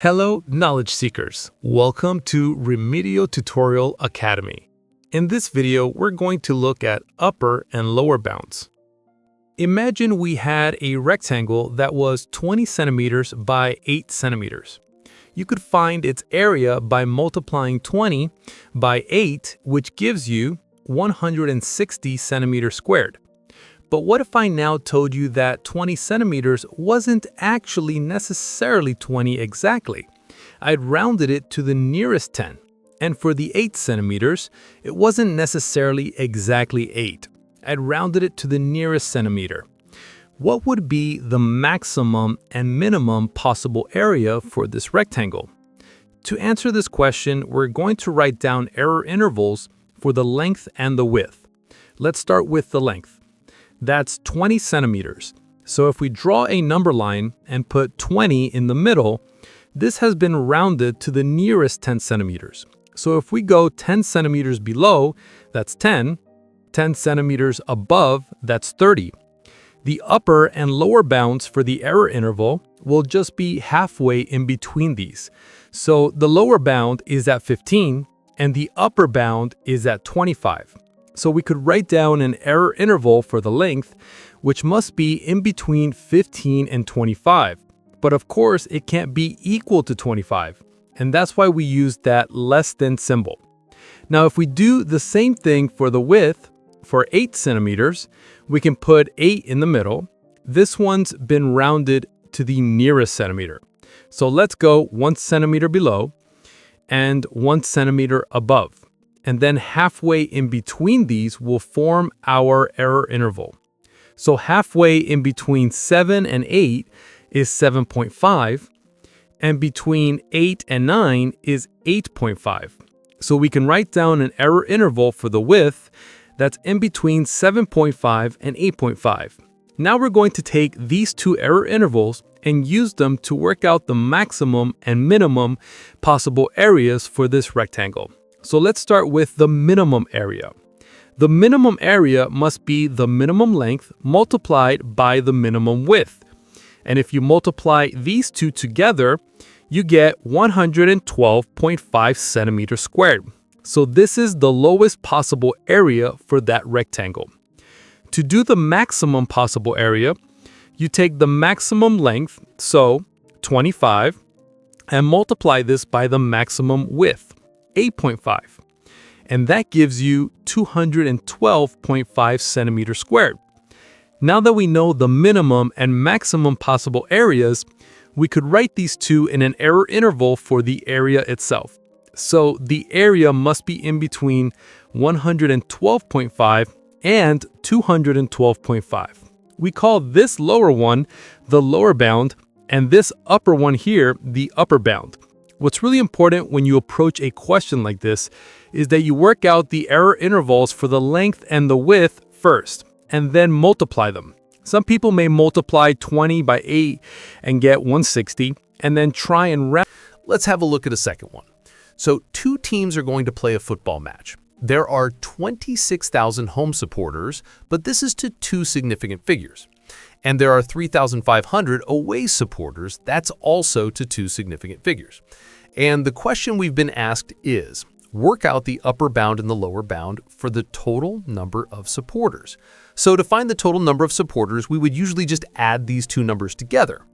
Hello, knowledge seekers. Welcome to Remedial Tutorial Academy. In this video, we're going to look at upper and lower bounds. Imagine we had a rectangle that was 20 centimeters by 8 centimeters. You could find its area by multiplying 20 by 8, which gives you 160 centimeters squared. But what if I now told you that 20 centimeters wasn't actually necessarily 20 exactly? I'd rounded it to the nearest 10. And for the 8 centimeters, it wasn't necessarily exactly 8. I'd rounded it to the nearest centimeter. What would be the maximum and minimum possible area for this rectangle? To answer this question, we're going to write down error intervals for the length and the width. Let's start with the length. That's 20 centimeters. So if we draw a number line and put 20 in the middle, this has been rounded to the nearest 10 centimeters. So if we go 10 centimeters below, that's 10. 10 centimeters above, that's 30. The upper and lower bounds for the error interval will just be halfway in between these. So the lower bound is at 15 and the upper bound is at 25. So we could write down an error interval for the length, which must be in between 15 and 25. But of course, it can't be equal to 25. And that's why we use that less than symbol. Now, if we do the same thing for the width, for 8 centimeters, we can put 8 in the middle. This one's been rounded to the nearest centimeter. So let's go 1 centimeter below and 1 centimeter above. And then halfway in between these will form our error interval. So halfway in between 7 and 8 is 7.5, and between 8 and 9 is 8.5. So we can write down an error interval for the width that's in between 7.5 and 8.5. Now we're going to take these two error intervals and use them to work out the maximum and minimum possible areas for this rectangle. So let's start with the minimum area. The minimum area must be the minimum length multiplied by the minimum width. And if you multiply these two together, you get 112.5 centimeters squared. So this is the lowest possible area for that rectangle. To do the maximum possible area, you take the maximum length, so 25, and multiply this by the maximum width, 8.5. And that gives you 212.5 centimeters squared. Now that we know the minimum and maximum possible areas, we could write these two in an error interval for the area itself. So the area must be in between 112.5 and 212.5. We call this lower one the lower bound and this upper one here the upper bound. What's really important when you approach a question like this is that you work out the error intervals for the length and the width first, and then multiply them. Some people may multiply 20 by 8 and get 160, and then try and round. Let's have a look at a second one. So two teams are going to play a football match. There are 26,000 home supporters, but this is to two significant figures. And there are 3,500 away supporters, that's also to two significant figures. And the question we've been asked is, work out the upper bound and the lower bound for the total number of supporters. So to find the total number of supporters, we would usually just add these two numbers together.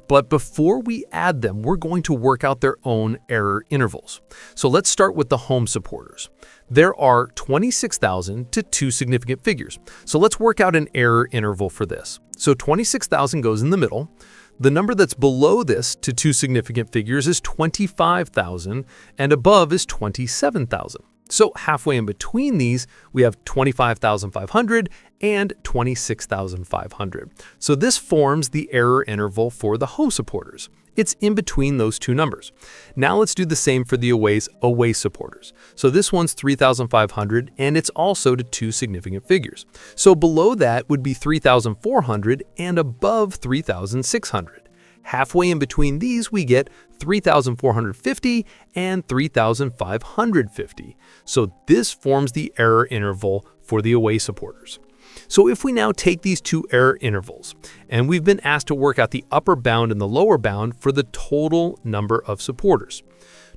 But before we add them, we're going to work out their own error intervals. So let's start with the home supporters. There are 26,000 to two significant figures. So let's work out an error interval for this. So 26,000 goes in the middle. The number that's below this to two significant figures is 25,000, and above is 27,000. So halfway in between these, we have 25,500 and 26,500. So this forms the error interval for the home supporters. It's in between those two numbers. Now let's do the same for the away supporters. So this one's 3,500 and it's also to two significant figures. So below that would be 3,400 and above 3,600. Halfway in between these, we get 3,450 and 3,550. So this forms the error interval for the away supporters. So if we now take these two error intervals, and we've been asked to work out the upper bound and the lower bound for the total number of supporters.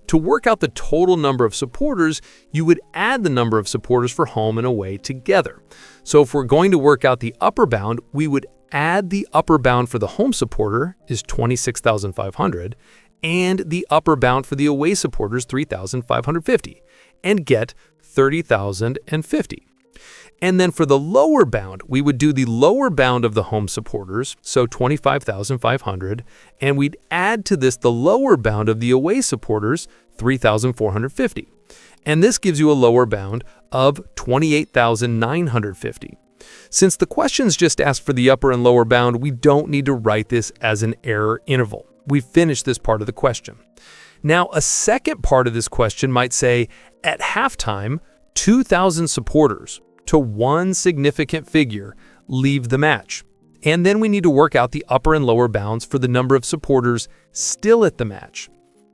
To work out the total number of supporters, you would add the number of supporters for home and away together. So if we're going to work out the upper bound, we would add the upper bound for the home supporter is 26,500 and the upper bound for the away supporters 3,550 and get 30,050. And then for the lower bound, we would do the lower bound of the home supporters, so 25,500, and we'd add to this the lower bound of the away supporters, 3,450. And this gives you a lower bound of 28,950. Since the questions just asked for the upper and lower bound, we don't need to write this as an error interval. We've finished this part of the question. Now, a second part of this question might say, at halftime, 2,000 supporters to one significant figure leave the match. And then we need to work out the upper and lower bounds for the number of supporters still at the match.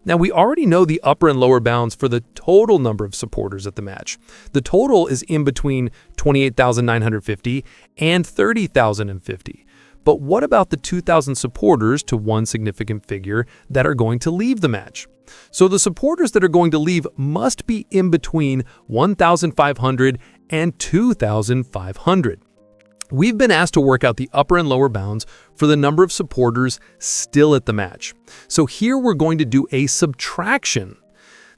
Now, we already know the upper and lower bounds for the total number of supporters at the match. The total is in between 28,950 and 30,050. But what about the 2,000 supporters to one significant figure that are going to leave the match? So the supporters that are going to leave must be in between 1,500 and 2,500. We've been asked to work out the upper and lower bounds for the number of supporters still at the match. So here we're going to do a subtraction.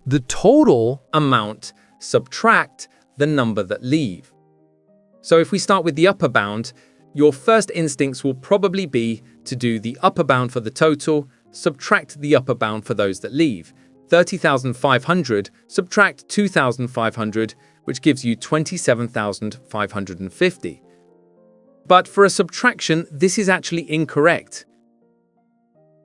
The total amount subtract the number that leave. So if we start with the upper bound, your first instincts will probably be to do the upper bound for the total, subtract the upper bound for those that leave. 30,500 subtract 2,500, which gives you 27,550. But for a subtraction, this is actually incorrect.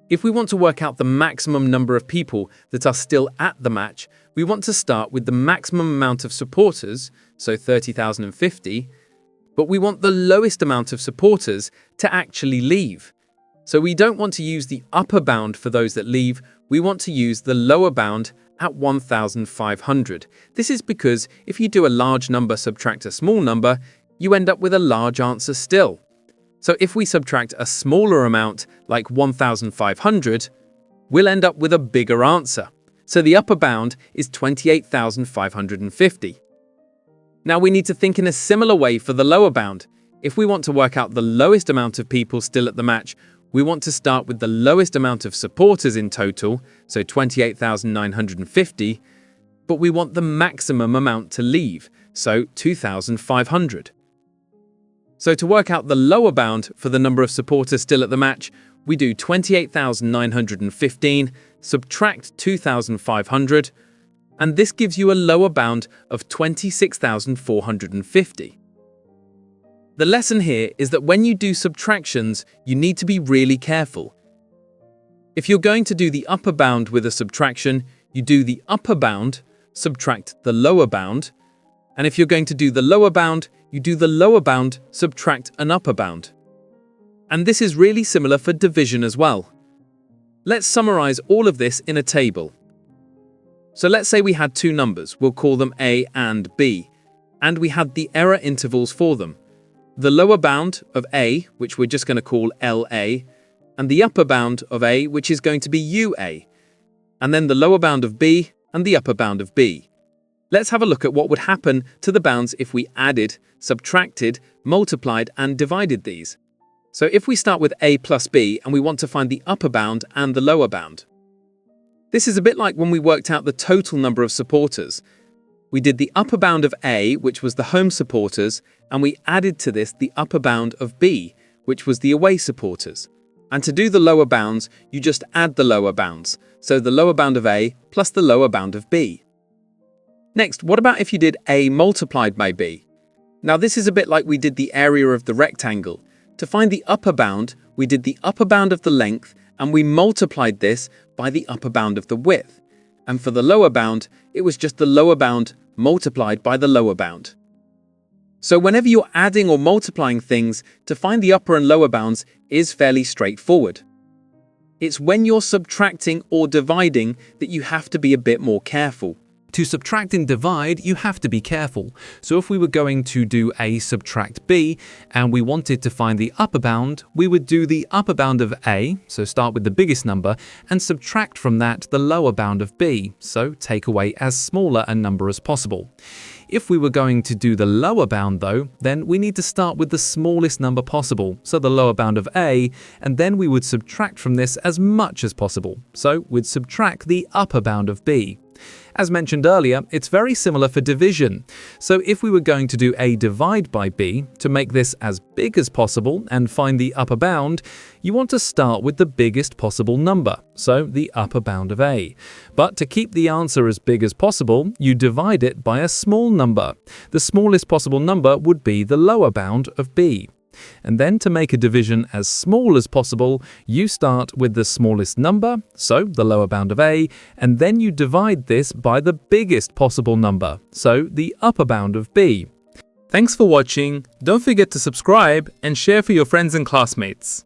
If we want to work out the maximum number of people that are still at the match, we want to start with the maximum amount of supporters, so 30,050, but we want the lowest amount of supporters to actually leave. So we don't want to use the upper bound for those that leave, we want to use the lower bound at 1,500. This is because if you do a large number subtract a small number, you end up with a large answer still. So if we subtract a smaller amount, like 1,500, we'll end up with a bigger answer. So the upper bound is 28,550. Now we need to think in a similar way for the lower bound. If we want to work out the lowest amount of people still at the match, we want to start with the lowest amount of supporters in total, so 28,950, but we want the maximum amount to leave, so 2,500. So to work out the lower bound for the number of supporters still at the match, we do 28,915, subtract 2,500, and this gives you a lower bound of 26,450. The lesson here is that when you do subtractions, you need to be really careful. If you're going to do the upper bound with a subtraction, you do the upper bound, subtract the lower bound, and if you're going to do the lower bound, you do the lower bound, subtract an upper bound. And this is really similar for division as well. Let's summarize all of this in a table. So let's say we had two numbers, we'll call them A and B, and we had the error intervals for them. The lower bound of A, which we're just going to call LA, and the upper bound of A, which is going to be UA, and then the lower bound of B and the upper bound of B. Let's have a look at what would happen to the bounds if we added, subtracted, multiplied, and divided these. So if we start with A plus B and we want to find the upper bound and the lower bound. This is a bit like when we worked out the total number of supporters. We did the upper bound of A, which was the home supporters, and we added to this the upper bound of B, which was the away supporters. And to do the lower bounds, you just add the lower bounds, so the lower bound of A plus the lower bound of B. Next, what about if you did A multiplied by B? Now this is a bit like we did the area of the rectangle. To find the upper bound, we did the upper bound of the length and we multiplied this by the upper bound of the width. And for the lower bound, it was just the lower bound multiplied by the lower bound. So whenever you're adding or multiplying things, to find the upper and lower bounds is fairly straightforward. It's when you're subtracting or dividing that you have to be a bit more careful. To subtract and divide, you have to be careful. So if we were going to do A subtract B and we wanted to find the upper bound, we would do the upper bound of A, so start with the biggest number, and subtract from that the lower bound of B, so take away as smaller a number as possible. If we were going to do the lower bound though, then we need to start with the smallest number possible, so the lower bound of A, and then we would subtract from this as much as possible, so we'd subtract the upper bound of B. As mentioned earlier, it's very similar for division. So if we were going to do A divide by B, to make this as big as possible and find the upper bound, you want to start with the biggest possible number, so the upper bound of A. But to keep the answer as big as possible, you divide it by a small number. The smallest possible number would be the lower bound of B. And then to make a division as small as possible, you start with the smallest number, so the lower bound of A, and then you divide this by the biggest possible number, so the upper bound of B. Thanks for watching. Don't forget to subscribe and share for your friends and classmates.